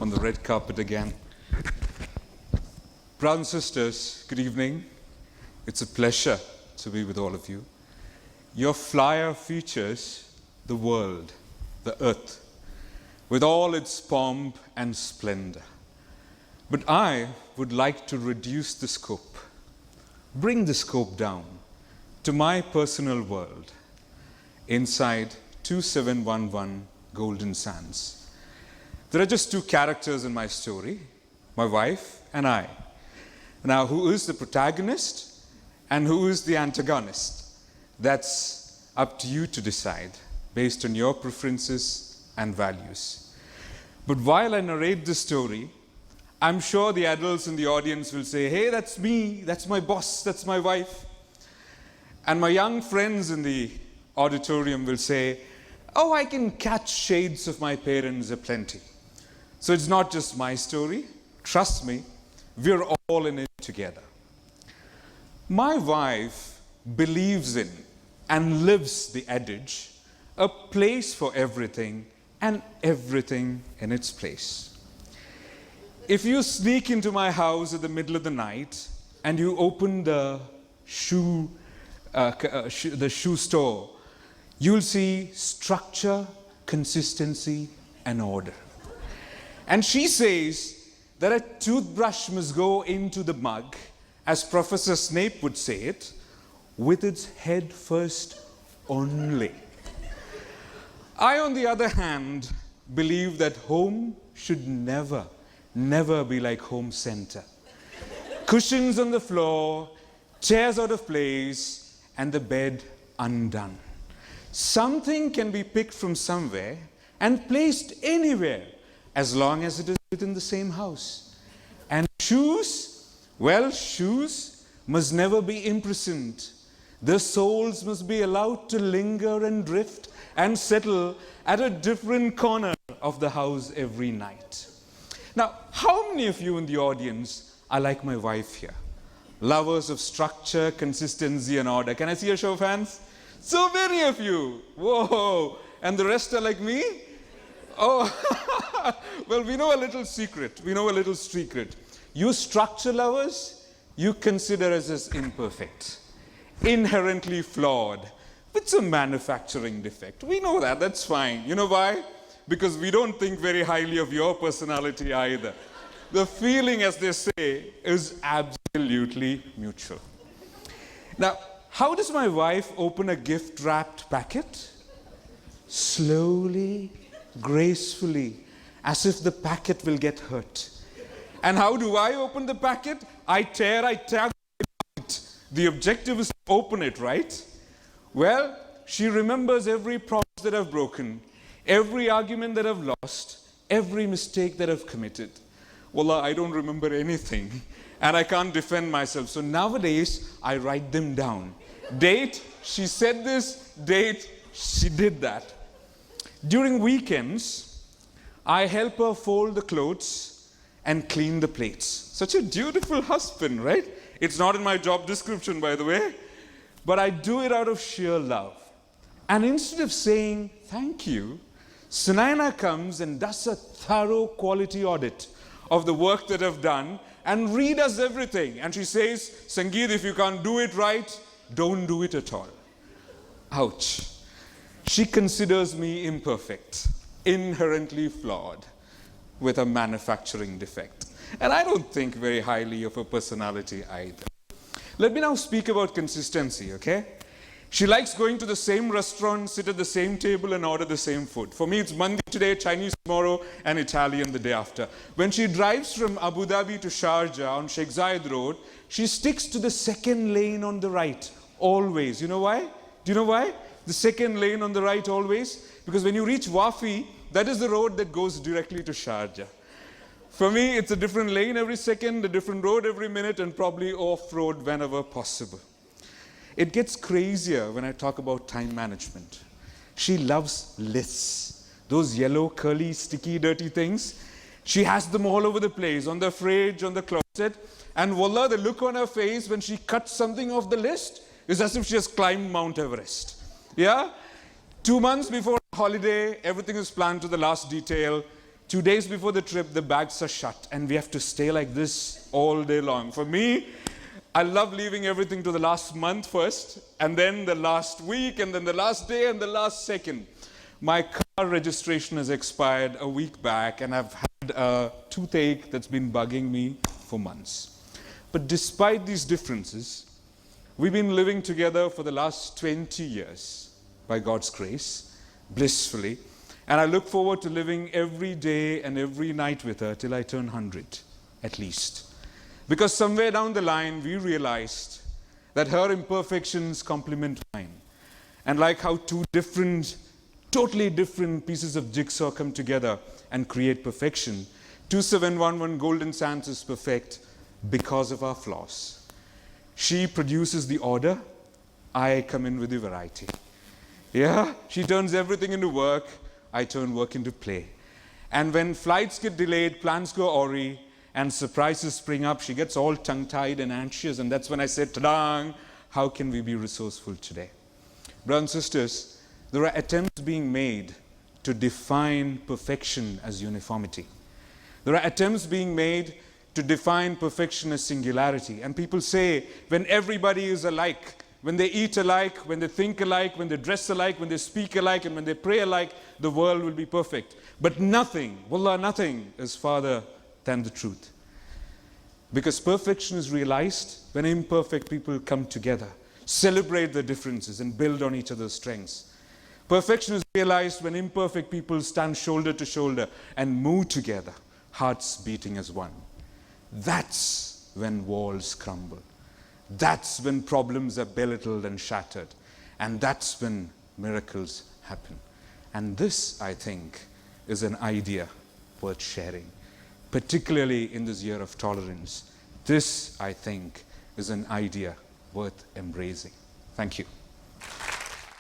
on the red carpet again. Brothers and sisters, good evening. It's a pleasure to be with all of you. Your flyer features the world, the earth, with all its pomp and splendor. But I would like to reduce the scope, bring the scope down to my personal world inside 2711 Golden Sands. There are just two characters in my story, my wife and I. Now, who is the protagonist and who is the antagonist? That's up to you to decide based on your preferences and values. But while I narrate this story, I'm sure the adults in the audience will say, hey, that's me, that's my boss, that's my wife. And my young friends in the auditorium will say, oh, I can catch shades of my parents aplenty. So it's not just my story. Trust me, we're all in it together. My wife believes in and lives the adage, a place for everything and everything in its place. If you sneak into my house at the middle of the night and you open the shoe store, you'll see structure, consistency, and order. And she says that a toothbrush must go into the mug, as Professor Snape would say it, with its head first only. I, on the other hand, believe that home should never be like home center. Cushions on the floor, chairs out of place, and the bed undone. Something can be picked from somewhere and placed anywhere as long as it is within the same house. And shoes, well, shoes must never be imprisoned. Their soles must be allowed to linger and drift and settle at a different corner of the house every night. Now, how many of you in the audience are like my wife here? Lovers of structure, consistency, and order. Can I see a show of hands? So many of you. Whoa. And the rest are like me? Oh, well, we know a little secret. We know a little secret. You structure lovers, you consider us as imperfect, inherently flawed, with some manufacturing defect. We know that. That's fine. You know why? Because we don't think very highly of your personality either. The feeling, as they say, is absolutely mutual. Now, how does my wife open a gift-wrapped packet? Slowly, gracefully, as if the packet will get hurt. And how do I open the packet? I tag it. The objective is to open it, right? Well, she remembers every promise that I've broken, every argument that I've lost, every mistake that I've committed. Wallah, I don't remember anything, and I can't defend myself. So nowadays, I write them down. Date, she said this. Date, she did that. During weekends, I help her fold the clothes and clean the plates. Such a dutiful husband, right? It's not in my job description, by the way, but I do it out of sheer love. And instead of saying thank you, Sunaina comes and does a thorough quality audit of the work that I've done and redoes everything. And she says, Sangeeth, if you can't do it right, don't do it at all. Ouch. She considers me imperfect, inherently flawed, with a manufacturing defect. And I don't think very highly of her personality either. Let me now speak about consistency, okay? She likes going to the same restaurant, sit at the same table, and order the same food. For me, it's Mandi today, Chinese tomorrow, and Italian the day after. When she drives from Abu Dhabi to Sharjah on Sheikh Zayed Road, she sticks to the second lane on the right, always. You know why? Do you know why? The second lane on the right always? Because when you reach Wafi, that is the road that goes directly to Sharjah. For me, it's a different lane every second, a different road every minute, and probably off-road whenever possible. It gets crazier when I talk about time management. She loves lists. Those yellow, curly, sticky, dirty things. She has them all over the place, on the fridge, on the closet. And wallah, the look on her face when she cuts something off the list is as if she has climbed Mount Everest. Yeah? 2 months before holiday, everything is planned to the last detail. 2 days before the trip, the bags are shut, and we have to stay like this all day long. For me, I love leaving everything to the last month first, and then the last week, and then the last day, and the last second. My car registration has expired a week back, and I've had a toothache that's been bugging me for months. But despite these differences, we've been living together for the last 20 years, by God's grace, blissfully. And I look forward to living every day and every night with her till I turn 100, at least. Because somewhere down the line, we realized that her imperfections complement mine. And like how two totally different pieces of jigsaw come together and create perfection, 2711 Golden Sands is perfect because of our flaws. She produces the order, I come in with the variety. Yeah, she turns everything into work, I turn work into play. And when flights get delayed, plans go awry, and surprises spring up, she gets all tongue-tied and anxious, and that's when I said, ta-dang, how can we be resourceful today? Brothers and sisters, there are attempts being made to define perfection as uniformity. There are attempts being made to define perfection as singularity. And people say, when everybody is alike, when they eat alike, when they think alike, when they dress alike, when they speak alike, and when they pray alike, the world will be perfect. But nothing, wallah, nothing is farther than the truth. Because perfection is realized when imperfect people come together, celebrate their differences, and build on each other's strengths. Perfection is realized when imperfect people stand shoulder to shoulder and move together, hearts beating as one. That's when walls crumble. That's when problems are belittled and shattered. And that's when miracles happen. And this, I think, is an idea worth sharing, particularly in this year of tolerance. This, I think, is an idea worth embracing. Thank you.